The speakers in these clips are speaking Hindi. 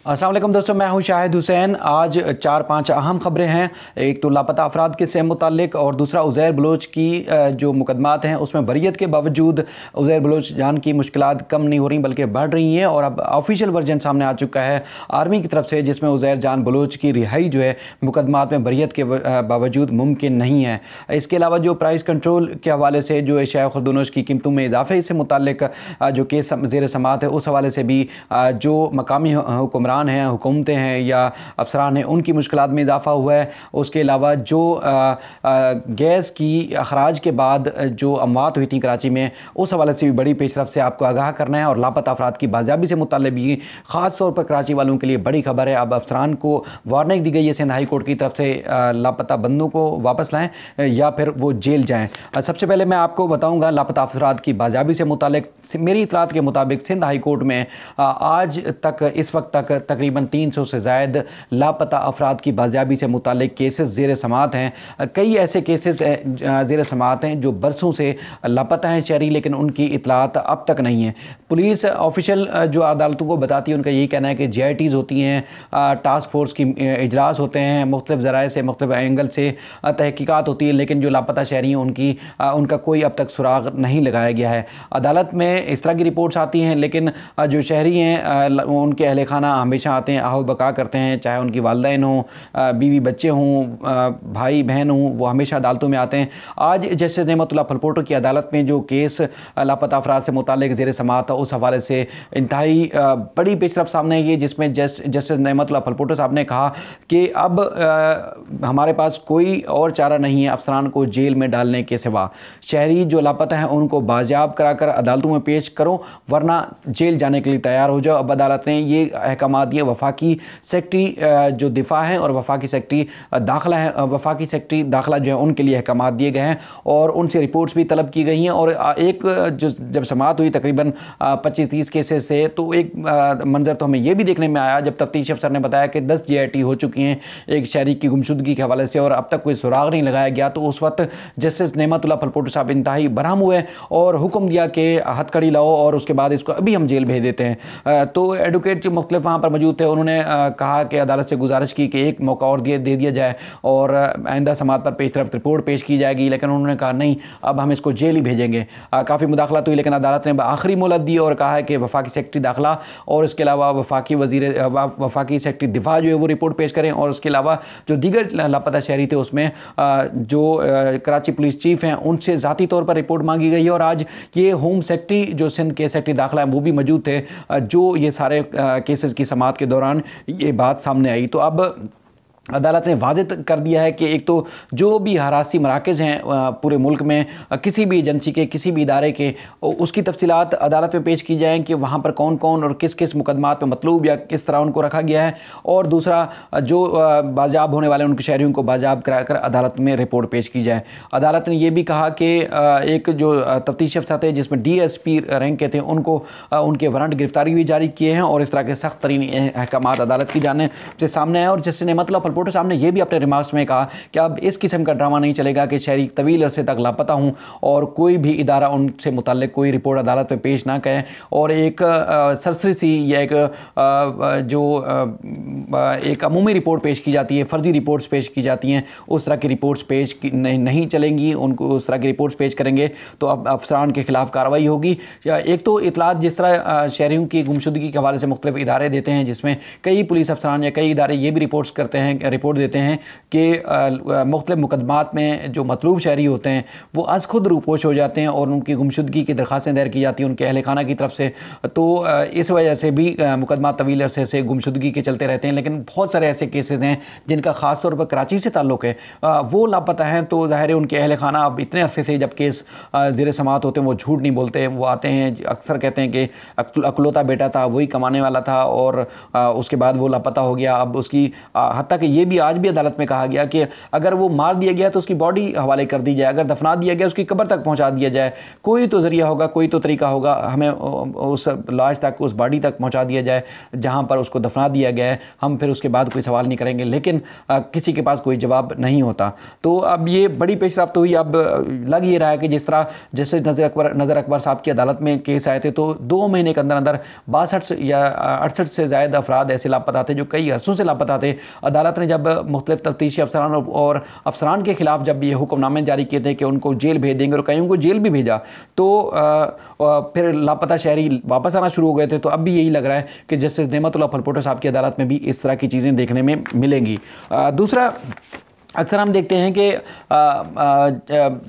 अस्सलाम वालेकुम दोस्तों, मैं हूं शाहिद हुसैन। आज 4-5 अहम खबरें हैं। एक तो लापता अफराद के से मुतालिक और दूसरा उज़ैर बलोच की जो मुकदमात हैं उसमें बरियत के बावजूद उज़ैर बलोच जान की मुश्किलात कम नहीं हो रही बल्कि बढ़ रही हैं। और अब ऑफिशियल वर्जन सामने आ चुका है आर्मी की तरफ से, जिसमें उज़ैर जान बलोच की रिहाई जो है मुकदमात में बरियत के बावजूद मुमकिन नहीं है। इसके अलावा जो प्राइस कंट्रोल के हवाले से जो एशिया खुर्दनोश की कीमतों में इजाफे से मुतालिक जो केस ज़ेर समात है उस हवाले से भी जो मकामी हुक्मरान हैं, हुकूमतें हैं या अफसरान हैं, उनकी मुश्किलात में इजाफा हुआ है। उसके अलावा जो गैस की अखराज के बाद जो अमवात हुई थी कराची में, उस हवाले से भी बड़ी पेशरफ से आपको आगाह करना है। और लापता अफराद की बाजियाबी से मुताल्लिक़ भी ख़ास तौर पर कराची वालों के लिए बड़ी खबर है। अब अफसरान को वार्निंग दी गई है सिंध हाई कोर्ट की तरफ से, लापता बंदों को वापस लाएँ या फिर वो जेल जाएँ। सबसे पहले मैं आपको बताऊँगा लापता अफराद की बाजियाबी से मुताल्लिक़ मेरी इतलात के मुताबिक सिंध हाई कोर्ट में आज तक इस वक्त तक तकरीबन 300 से ज़ायद लापता अफराद की बाजियाबी से मुतालिक केसेस ज़ेर समात हैं। कई ऐसे केसेस ज़ेर समात हैं जो बरसों से लापता हैं शहरी, लेकिन उनकी इतलात अब तक नहीं है। पुलिस ऑफिशियल जो अदालतों को बताती है उनका यही कहना है कि JITs होती हैं, टास्क फोर्स की इजलास होते हैं, मुख्तलिफ ज़राए से मुख्तलिफ एंगल से तहकीकात होती है, लेकिन जो लापता शहरी हैं उनका कोई अब तक सुराग नहीं लगाया गया है। अदालत में इस तरह की रिपोर्ट्स आती हैं, लेकिन जो शहरी हैं उनके अहल खाना हमेशा आते हैं, आहो बका करते हैं, चाहे उनकी वालदैन हों, बीवी बच्चे हों, भाई बहन हों, वो हमेशा अदालतों में आते हैं। आज जस्टिस नेमतुल्लाह फलपोटो की अदालत में जो केस लापता अफराद से मुतालिक ज़ेर समात था उस हवाले से इंतहाई बड़ी पेशरफ सामने आई है, जिसमें जस्टिस नेमतुल्लाह फलपोटो साहब ने कहा कि अब हमारे पास कोई और चारा नहीं है अफसरान को जेल में डालने के सिवा। शहरी जो लापता हैं उनको बाजियाब कराकर अदालतों में पेश करो, वरना जेल जाने के लिए तैयार हो जाओ। अब अदालत ने ये अहकाम दिए वफाकी सेक्रेटरी जो दिफा है और वफाकी सेक्रेटरी दाखिला है, वफाकी सेक्रेटरी दाखिला जो है उनके लिए अहकाम दिए गए हैं और उनसे रिपोर्ट्स भी तलब की गई हैं। और एक जो जब समात हुई तकरीबन 25-30 केसेस से, तो एक मंजर तो हमें यह भी देखने में आया जब तफ्तीश अफसर ने बताया कि 10 JIT हो चुकी हैं एक शहरी की गुमशुदगी के हवाले से और अब तक कोई सुराग नहीं लगाया गया। तो उस वक्त जस्टिस नेमतुल्लाह फलपोटो साहब इंतहाई बरहम हुए और हुक्म दिया कि हथकड़ी लाओ और उसके बाद इसको अभी हम जेल भेज देते हैं। तो एडवोकेट जो मुख्तलिफ वहाँ पर मौजूद थे उन्होंने कहा कि अदालत से गुजारिश की कि एक मौका और दे दिया जाए और आइंदा समात पर पेशरफ्त रिपोर्ट पेश की जाएगी, लेकिन उन्होंने कहा नहीं, अब हम इसको जेल ही भेजेंगे। काफ़ी मुदाखलत हुई, लेकिन अदालत ने आखिरी मोहलत दी और कहा है कि वफाकी सेक्रेटरी दाखिला और इसके अलावा वफाकी सेक्रेटरी दिफा जो है वो रिपोर्ट पेश करें। और उसके अलावा जो दीगर लापता शहरी थे उसमें जो कराची पुलिस चीफ हैं उनसे ज़ाती तौर पर रिपोर्ट मांगी गई है। और आज ये होम सेक्रेटरी जो सिंध के सेक्रेटरी दाखिला है वो भी मौजूद थे जो ये सारे केसेस की समात के दौरान ये बात सामने आई। तो अब अदालत ने वाज़ेह कर दिया है कि एक तो जो भी हरासी मराकज़ हैं पूरे मुल्क में किसी भी एजेंसी के किसी भी इदारे के, उसकी तफसीलात अदालत में पेश की जाएँ कि वहाँ पर कौन कौन और किस किस मुकदमात पे मतलूब या किस तरह उनको रखा गया है। और दूसरा जो बाजियाब होने वाले उनके शहरियों को बाजियाब कराकर अदालत में रिपोर्ट पेश की जाए। अदालत ने यह भी कहा कि एक जो तफ्तीशी अफसर थे जिसमें DSP रैंक के थे उनको उनके वारंट गिरफ्तारी भी जारी किए हैं और इस तरह के सख्त तरीन अहकाम अदालत की जानिब से सामने आए। और जस्टिस नेमतुल्लाह फलपोटो साहब ने यह भी अपने रिमार्क्स में कहा कि अब इस किस्म का ड्रामा नहीं चलेगा कि शहरी तवील अरसे तक लापता हूँ और कोई भी इदारा उनसे मुताल्लिक कोई रिपोर्ट अदालत में पेश ना करें और एक सरसरी सी या एक अमूमी रिपोर्ट पेश की जाती है, फर्जी रिपोर्ट्स पेश की जाती हैं, उस तरह की रिपोर्ट्स पेश नहीं चलेंगी। उनको उस तरह की रिपोर्ट्स पेश करेंगे तो अब अफसरान के खिलाफ कार्रवाई होगी। एक तो इतलात जिस तरह शहरियों की गुमशुदगी के हवाले से मुख्तलिफ इदारे देते हैं, जिसमें कई पुलिस अफसरान या कई इदारे ये भी रिपोर्ट देते हैं कि मुख्तलिफ मुकदमात में जो मतलूब शहरी होते हैं वो आज खुद रूपोश हो जाते हैं और उनकी गुमशुदगी की दरख्वास्तें दायर की जाती हैं उनके अहल खाना की तरफ से। तो इस वजह से भी मुकदमा तवील अरसे से गुमशुदगी के चलते रहते हैं। लेकिन बहुत सारे ऐसे केसेस हैं जिनका ख़ास तौर पर कराची से ताल्लुक़ है, वो लापता हैं। तो ज़ाहिर है उनके अहल खाना अब इतने अरसे से जब केस ज़ेर समात होते हैं वो झूठ नहीं बोलते, वो आते हैं अक्सर कहते हैं कि अकलौता बेटा था, वही कमाने वाला था और उसके बाद वो लापता हो गया। अब उसकी हत्ता कि ये भी आज भी अदालत में कहा गया कि अगर वो मार दिया गया तो उसकी बॉडी हवाले कर दी जाए, अगर दफना दिया गया उसकी कब्र तक पहुंचा दिया जाए, कोई तो जरिया होगा, कोई तो तरीका होगा, हमें उस लाश तक, उस बॉडी तक पहुंचा दिया जाए जहां पर उसको दफना दिया गया है। हम फिर उसके बाद कोई सवाल नहीं करेंगे, लेकिन किसी के पास कोई जवाब नहीं होता। तो अब ये बड़ी पेशरफ्त हुई। अब लग ये रहा है कि जिस तरह जैसे नज़र अकबर साहब की अदालत में केस आए थे, तो 2 महीने के अंदर अंदर 62 या 68 से ज़्यादा अफराद ऐसे लापता थे जो कई अरसों से लापता थे। अदालत ने जब मुख्तलिफ तफ्तीशी अफसरान और अफसरान के खिलाफ जब ये हुक्मनामे जारी किए थे कि उनको जेल भेज देंगे, और कईयों को जेल भी भेजा, तो फिर लापता शहरी वापस आना शुरू हो गए थे। तो अब भी यही लग रहा है कि जस्टिस नेमतुल्लाह फलपोटो साहब की अदालत में भी इस तरह की चीज़ें देखने में मिलेंगी। दूसरा, अक्सर हम देखते हैं कि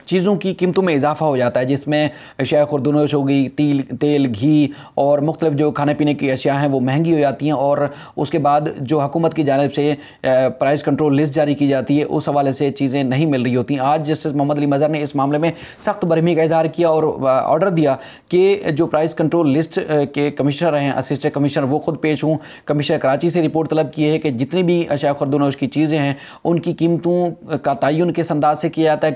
चीज़ों की कीमतों में इजाफा हो जाता है, जिसमें अशिया खुर्दनोश हो गई, तेल, घी और मुख्तलिफ जो खाने पीने की अशिया हैं वो महंगी हो जाती हैं, और उसके बाद जो हुकूमत की जानिब से प्राइस कंट्रोल लिस्ट जारी की जाती है, उस हवाले से चीज़ें नहीं मिल रही होती। आज जस्टिस मोहम्मद अली मज़हर ने इस मामले में सख्त बरहमी का इजहार किया और ऑर्डर दिया कि जो प्राइस कंट्रोल लिस्ट के कमिश्नर हैं, असिस्टेंट कमिश्नर, वो खुद पेश हों। कमिश्नर कराची से रिपोर्ट तलब की है कि जितनी भी अशिया खुर्दनोश की चीज़ें हैं उनकी कीमतों का तयन किस अंदाज से किया जाता है,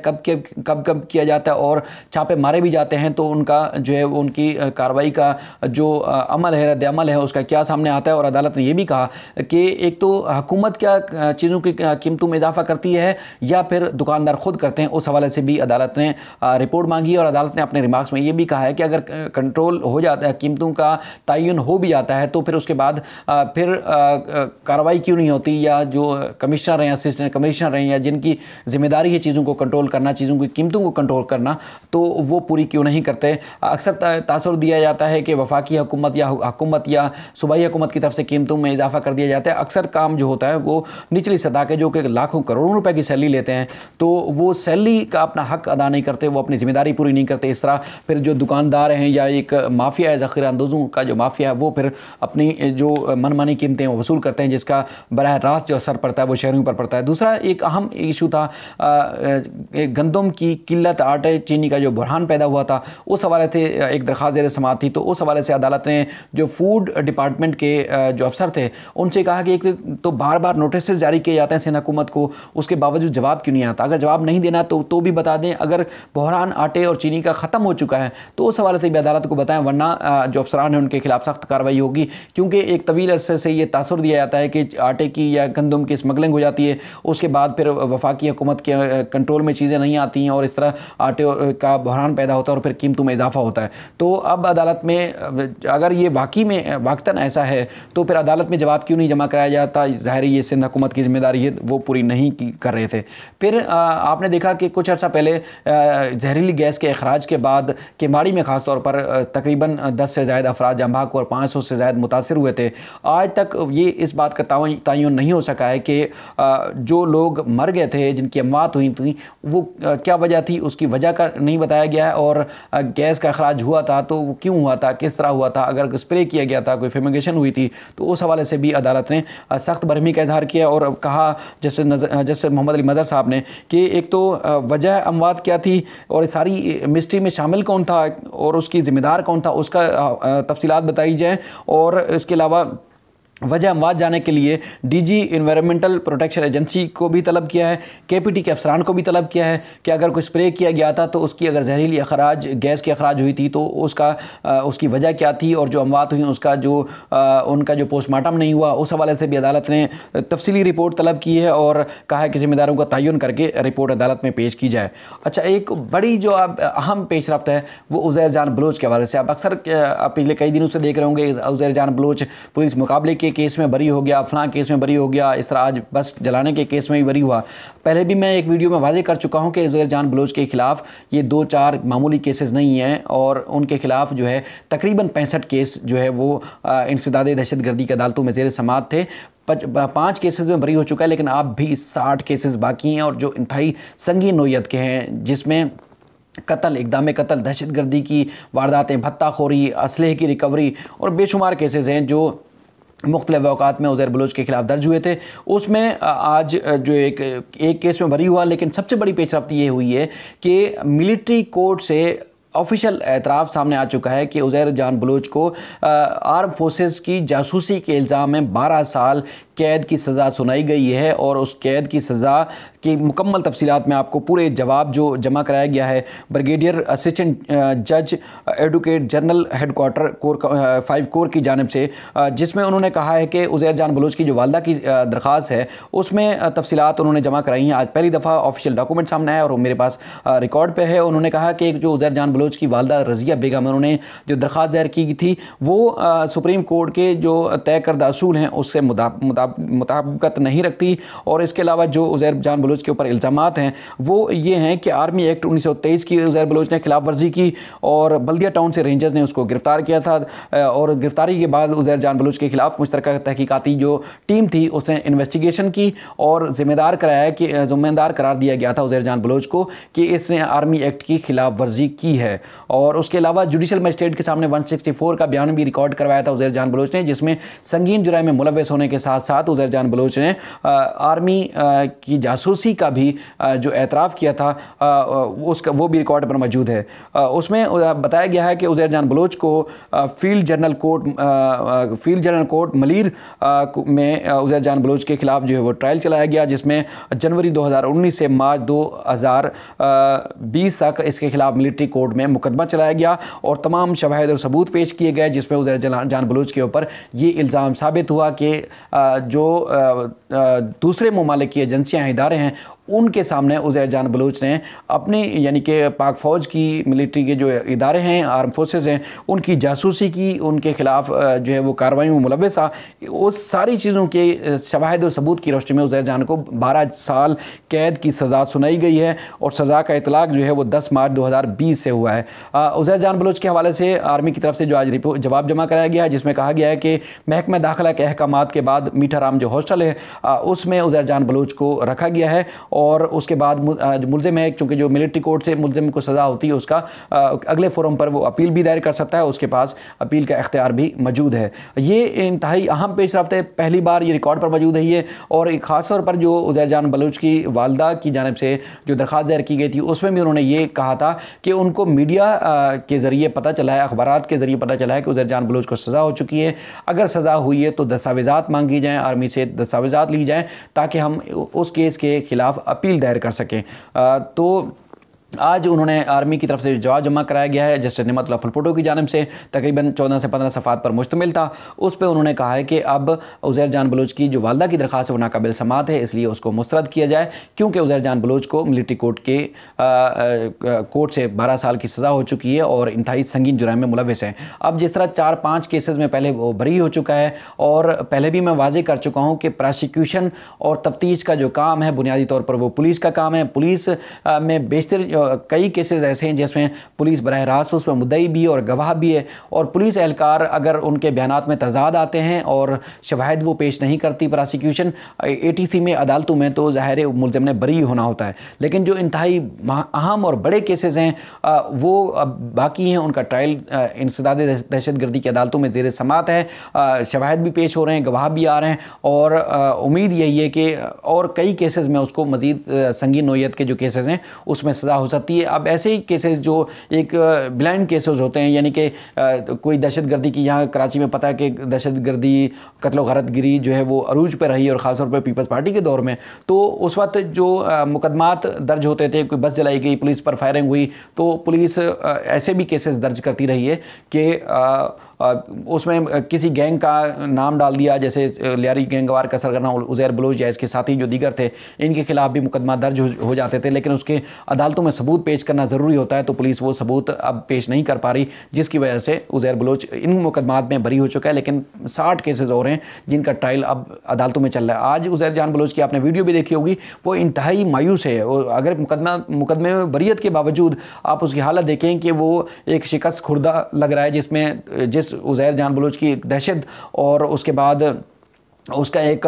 कब किया जाता है, और छापे मारे भी जाते हैं तो उनका जो है उनकी कार्रवाई का जो अमल है, रद्द अमल है, उसका क्या सामने आता है। और अदालत ने यह भी कहा कि एक तो हुकूमत क्या चीज़ों की कीमतों में इजाफा करती है या फिर दुकानदार खुद करते हैं, उस हवाले से भी अदालत ने रिपोर्ट मांगी। और अदालत ने अपने रिमार्क्स में ये भी कहा है कि अगर कंट्रोल हो जाता है, कीमतों का तयन हो भी जाता है, तो फिर उसके बाद फिर कार्रवाई क्यों नहीं होती, या जो कमिश्नर हैं, असिस्टेंट कमिश्नर हैं, या जिनकी जिम्मेदारी है चीज़ों को कंट्रोल करना, चीज़ों की कीमतों को कंट्रोल करना, तो वो पूरी क्यों नहीं करते। अक्सर तासुर दिया जाता है कि वफाकी हुकूमत या सूबाई हुकूमत की तरफ से कीमतों में इजाफा कर दिया जाता है। अक्सर काम जो होता है वो निचली सतह के जो कि लाखों करोड़ों रुपए की सैलरी लेते हैं, तो वो सैलरी का अपना हक अदा नहीं करते, वो अपनी जिम्मेदारी पूरी नहीं करते। इस तरह फिर जो दुकानदार हैं या एक माफिया है, ज़ख़ीरा अंदोज़ों का जो माफिया है, वो फिर अपनी जो मनमानी कीमतें वसूल करते हैं, जिसका बराह रास्त जो असर पड़ता है वो शहरियों पर पड़ता है। दूसरा एक अहम इशू था गंदम की किल्लत, आटे चीनी का जो बुरहान पैदा हुआ था, उस हवाले से एक दरख्वास्त ज़ेर समाअत थी। तो उस हवाले से अदालत ने जो फूड डिपार्टमेंट के जो अफसर थे उनसे कहा कि एक तो बार बार नोटिस जारी किए जाते हैं सिंध हुकूमत को, उसके बावजूद जवाब क्यों नहीं आता। अगर जवाब नहीं देना तो भी बता दें, अगर बुरहान आटे और चीनी का ख़त्म हो चुका है तो उस हवाले से भी अदालत को बताएं, वरना जो अफसरान हैं उनके खिलाफ सख्त कार्रवाई होगी। क्योंकि एक तवील अरसे से ये तासुर दिया जाता है कि आटे की या गंदम की स्मगलिंग हो जाती है, उसके बाद फिर वफाकी हुकूमत के कंट्रोल में चीज़ें नहीं आती हैं, और इस तरह आटे का बहरान पैदा होता है और फिर कीमतों में इजाफा होता है। तो अब अदालत में अगर ये वाकई में वाक़तन ऐसा है तो फिर अदालत में जवाब क्यों नहीं जमा कराया जाता। ज़ाहिर ये सिंध हुकूमत की जिम्मेदारी है, वो पूरी नहीं कर रहे थे। फिर आपने देखा कि कुछ अर्सा पहले जहरीली गैस के अखराज के बाद केमाड़ी में ख़ास तौर पर तकरीबन 10 से ज़्यादा अफराद जाँ बहक और 500 से ज़्यादा मुतासिर हुए थे। आज तक ये इस बात का तयन नहीं हो सका है कि जो लोग मर गए थे, जिनकी अमवात हुई थी, वो क्या वजह थी, उसकी वजह का नहीं बताया गया है। और गैस का अखराज हुआ था तो वो क्यों हुआ था, किस तरह हुआ था, अगर स्प्रे किया गया था, कोई फ्यूमिगेशन हुई थी, तो उस हवाले से भी अदालत ने सख्त बरहमी का इजहार किया और कहा जैसे मोहम्मद अली मज़हर साहब ने कि एक तो वजह अमवात क्या थी और सारी मिस्ट्री में शामिल कौन था और उसकी ज़िम्मेदार कौन था, उसका तफसीलात बताई जाए। और इसके अलावा वजह अमवात जाने के लिए डीजी इन्वायरमेंटल प्रोटेक्शन एजेंसी को भी तलब किया है, केपीटी के अफसरान को भी तलब किया है कि अगर कोई स्प्रे किया गया था तो उसकी अगर जहरीली अखराज गैस की अखराज हुई थी तो उसकी वजह क्या थी, और जो अमवात हुई उसका उनका जो पोस्टमार्टम नहीं हुआ, उस हवाले से भी अदालत ने तफसीली रिपोर्ट तलब की है और कहा है कि ज़िम्मेदारों का तयन करके रिपोर्ट अदालत में पेश की जाए। अच्छा, एक बड़ी जो अब अहम पेश रफ्त है वो उज़ैर जान बलोच के हवाले से। आप अक्सर पिछले कई दिनों से देख रहे होंगे उज़ैर जान बलोच पुलिस मुकाबले के केस में बरी हो गया, फलां केस में बरी हो गया, इस तरह आज बस जलाने के केस में भी बरी हुआ। पहले भी मैं एक वीडियो में वाज़ेह कर चुका हूं कि उज़ैर जान बलोच के खिलाफ ये 2-4 मामूली केसेस नहीं हैं और उनके खिलाफ जो है तकरीबन 65 केस जो है वो इंसदाद दहशतगर्दी की अदालतों में ज़ेर समाअत थे। 5 केसेस में बरी हो चुका है, लेकिन अब भी 60 केसेस बाकी हैं और जो इंतहाई संगीन नौयत के हैं, जिसमें कत्ल, इक़दाम कत्ल, दहशतगर्दी की वारदातें, भत्ताखोरी, असलहे की रिकवरी और बेशुमार केसेस हैं जो मुख्तलिफ अवकात में उज़ैर बलोच के खिलाफ दर्ज हुए थे। उसमें आज जो एक केस में बरी हुआ, लेकिन सबसे बड़ी पेशरफ्त ये हुई है कि मिलिट्री कोर्ट से ऑफिशियल एतराफ़ सामने आ चुका है कि उज़ैर जान बलोच को आर्म फोर्सेस की जासूसी के इल्ज़ाम में 12 साल कैद की सज़ा सुनाई गई है और उस कैद की सज़ा की मुकम्मल तफसीलात में आपको पूरे जवाब जो जमा कराया गया है ब्रिगेडियर असिस्टेंट जज advocate general headquarter core 5 core की जानिब से, जिसमें उन्होंने कहा है कि उज़ैर जान बलोच की जो वालदा की दरख्वास्त है उसमें तफसीलात उन्होंने जमा कराई हैं। आज पहली दफ़ा ऑफिशियल डॉक्यूमेंट सामने आया और वो मेरे पास रिकॉर्ड पे है। उन्होंने कहा कि जो उज़ैर जान बलोच की वालदा रज़िया बेगम, उन्होंने जो दरख्वास्त दायर की थी वो सुप्रीम कोर्ट के जो तय करदा असूल हैं उससे मुताबिकत नहीं रखती। और इसके अलावा जो उज़ैर जान बलोच के ऊपर इल्ज़ामात हैं वो ये हैं कि आर्मी एक्ट 1923 की उज़ैर बलोच ने खिलाफ वर्जी की और बल्दिया टाउन से रेंजर्स ने उसको गिरफ़्तार किया था और गिरफ़्तारी के बाद उज़ैर जान बलोच के खिलाफ मुश्तरका तहकीकाती जो टीम थी उसने इन्वेस्टिगेशन की और ज़िम्मेदार करार दिया गया था उज़ैर जान बलोच को कि इसने आर्मी एक्ट की खिलाफ वर्जी की है। और उसके अलावा जुडिशल मजिस्ट्रेट के सामने 164 का बयान भी रिकॉर्ड करवाया था उज़ैर जान बलोच ने, जिसमें संगीन जुराइम में मुलव्वस होने के साथ साथ उज़ैर जान बलोच ने आर्मी की जासूसी का भी जो एतराफ़ किया था उसका वो भी रिकॉर्ड पर मौजूद है। उसमें बताया गया है कि उज़ैर जान बलोच को फील्ड जनरल कोर्ट मलीर में उज़ैर जान बलोच के खिलाफ जो है वो ट्रायल चलाया गया, जिसमें जनवरी 2019 से मार्च 2020 तक इसके खिलाफ मिलिट्री कोर्ट में मुकदमा चलाया गया और तमाम शवाहिद और सबूत पेश किए गए, जिसमें उज़ैर जान बलोच के ऊपर ये इल्ज़ाम साबित हुआ कि जो दूसरे ममालिक की एजेंसियाँ इदारे हैं उनके सामने उज़ैर जान बलोच ने अपनी यानी कि पाक फ़ौज की मिलिट्री के जो इदारे हैं आर्म फोर्सेस हैं उनकी जासूसी की, उनके ख़िलाफ़ जो है वो कार्रवाई में मुलव्वस था। उस सारी चीज़ों के शवाहिद और सबूत की रोशनी में उज़ैर जान को 12 साल कैद की सज़ा सुनाई गई है और सज़ा का इतलाक़ जो है वो 10 मार्च 2020 से हुआ है। उज़ैर जान बलोच के हवाले से आर्मी की तरफ से जो आज जवाब जमा कराया गया है, जिसमें कहा गया है कि महकमा दाखिला के अहकामात के बाद मीठा राम जो हॉस्टल है उसमें उज़ैर जान बलोच को रखा गया है और उसके बाद मुल्ज़िम है, चूँकि जो मिलिट्री कोर्ट से मुल्ज़िम को सज़ा होती है उसका अगले फोरम पर वो अपील भी दायर कर सकता है, उसके पास अपील का इख्तियार भी मौजूद है। ये इंतहाई अहम पेशरफ्त है, पहली बार ये रिकॉर्ड पर मौजूद है ये, और ख़ास तौर पर जो उज़ैर जान बलोच की वालदा की जानिब से जो दरख्वास्त दायर की गई थी उसमें भी उन्होंने ये कहा था कि उनको मीडिया के ज़रिए पता चला है, अखबारात के ज़रिए पता चला है कि उज़ैर जान बलोच को सज़ा हो चुकी है। अगर सज़ा हुई है तो दस्तावेज़ात मांगी जाएँ, आर्मी से दस्तावेज़ात ली जाएँ ताकि हम उस केस के ख़िलाफ़ अपील दायर कर सकें। तो आज उन्होंने आर्मी की तरफ से जवाब जमा कराया गया है जस्टिस निमतुल्लाह फुलपुटो की जानिब से, तकरीबन 14 से 15 सफ़ात पर मुश्तमिल था। उस पर उन्होंने कहा है कि अब उज़ैर जान बलोच की जो वालदा की दरख्वास्त है वो नाकाबिल समात है, इसलिए उसको मुस्तरद किया जाए, क्योंकि उज़ैर जान बलोच को मिलिट्री कोर्ट के कोर्ट से 12 साल की सज़ा हो चुकी है और इंतहाई संगीन जुराइम में मुलव्वस है। अब जिस तरह 4-5 केसेस में पहले वो बरी हो चुका है और पहले भी मैं वाज़े कर चुका हूँ कि प्रोसिक्यूशन और तफ्तीश का जो काम है बुनियादी तौर पर वो पुलिस का काम है। पुलिस में बेशतर कई केसेस ऐसे हैं जिसमें पुलिस बराह रास्त उसमें मुद्दई भी और गवाह भी है, और पुलिस एहलकार अगर उनके बयानात में तजाद आते हैं और शवाहिद वो पेश नहीं करती प्रोसिक्यूशन ATC में अदालतों में, तो ज़ाहिर मुल्ज़िम ने बरी होना होता है। लेकिन जो इंतहाई अहम और बड़े केसेस हैं वो अब बाकी हैं, उनका ट्रायल इंसदाद दहशतगर्दी की अदालतों में ज़ेर समात है, शवाहिद भी पेश हो रहे हैं, गवाह भी आ रहे हैं, और उम्मीद यही है कि और कई केसेस में उसको मज़ीद संगीन नोयत के जो केसेस हैं उसमें सज़ा हो सकती है। अब ऐसे ही केसेस जो एक ब्लाइंड केसेस होते हैं, यानी कि कोई दहशतगर्दी की, यहाँ कराची में पता है कि दहशतगर्दी कत्ल गारतगिरी जो है वो अरूज पर रही और ख़ासतौर पर पीपल्स पार्टी के दौर में, तो उस वक्त जो मुकदमात दर्ज होते थे, कोई बस जलाई गई, पुलिस पर फायरिंग हुई, तो पुलिस ऐसे भी केसेस दर्ज करती रही है कि उसमें किसी गैंग का नाम डाल दिया, जैसे लियारी गैंगवार का सरगना उज़ैर बलोच या इसके साथी जो दीगर थे, इनके खिलाफ भी मुकदमा दर्ज हो जाते थे, लेकिन उसके अदालतों में सबूत पेश करना ज़रूरी होता है, तो पुलिस वो सबूत अब पेश नहीं कर पा रही, जिसकी वजह से उज़ैर बलोच इन मुकदमात में बरी हो चुका है। लेकिन 60 केसेस और हैं जिनका ट्रायल अब अदालतों में चल रहा है। आज उज़ैर जान बलोच की आपने वीडियो भी देखी होगी, वो इंतहाई मायूस है, और अगर मुकदमे में बरियत के बावजूद आप उसकी हालत देखें कि वो एक शिकस्त खुर्दा लग रहा है, जिस उज़ैर जान बलोच की दहशत और उसके बाद उसका एक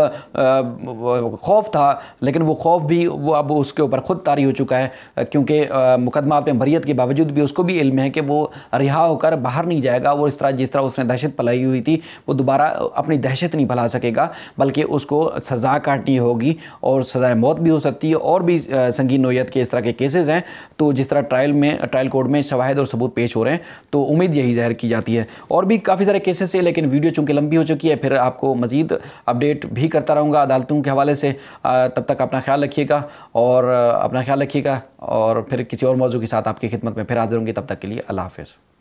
खौफ था, लेकिन वो खौफ भी वो अब उसके ऊपर ख़ुद तारी हो चुका है, क्योंकि मुकदमात में बरियत के बावजूद भी उसको भी इल्म है कि वो रिहा होकर बाहर नहीं जाएगा। वो इस तरह जिस तरह उसने दहशत फैलाई हुई थी वो दोबारा अपनी दहशत नहीं फैला सकेगा, बल्कि उसको सज़ा काटनी होगी और सज़ाए मौत भी हो सकती है। और भी संगीन नोयत के इस तरह के केसेस हैं। तो जिस तरह ट्रायल कोर्ट में शवाहिद और सबूत पेश हो रहे हैं, तो उम्मीद यही ज़ाहिर की जाती है। और भी काफ़ी सारे केसेस है, लेकिन वीडियो चूँकि लंबी हो चुकी है, फिर आपको मज़ीद अपडेट भी करता रहूँगा अदालतों के हवाले से। तब तक अपना ख्याल रखिएगा और फिर किसी और मौजू के साथ आपकी खिदमत में फिर हाजिर होंगे। तब तक के लिए अल्लाह हाफ़िज़।